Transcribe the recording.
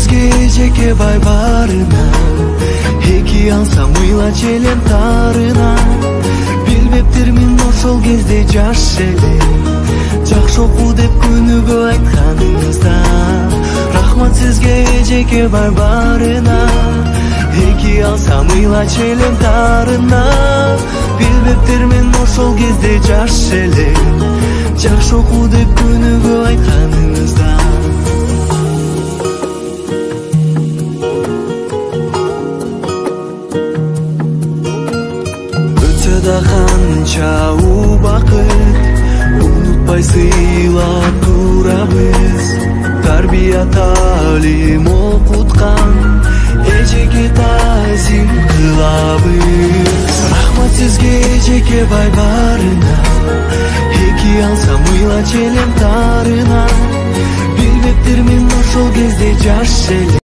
сизге эжеке бай барына, эки алсам ыйлач элем тарына. Билбептирмин ошол кезде жаш эле, жакшы окуу деп күнүгө айтканыңызда. Рахмат сизге эжеке бай барына, эки алсам ыйлач элем тарына. Билбептирмин ошол кезде жаш эле, жакшы окуу деп күнүгө айтканыңызда. Өтсө да канча убакыт, унутпай сыйлап турабыз. Тарбия талим окуткан эжеке тазим кылабыз. Рахмат сизге эжеке бай барына, эки алсам ыйлач элем тарына. Билбептирмин ошол кезде жаш эле.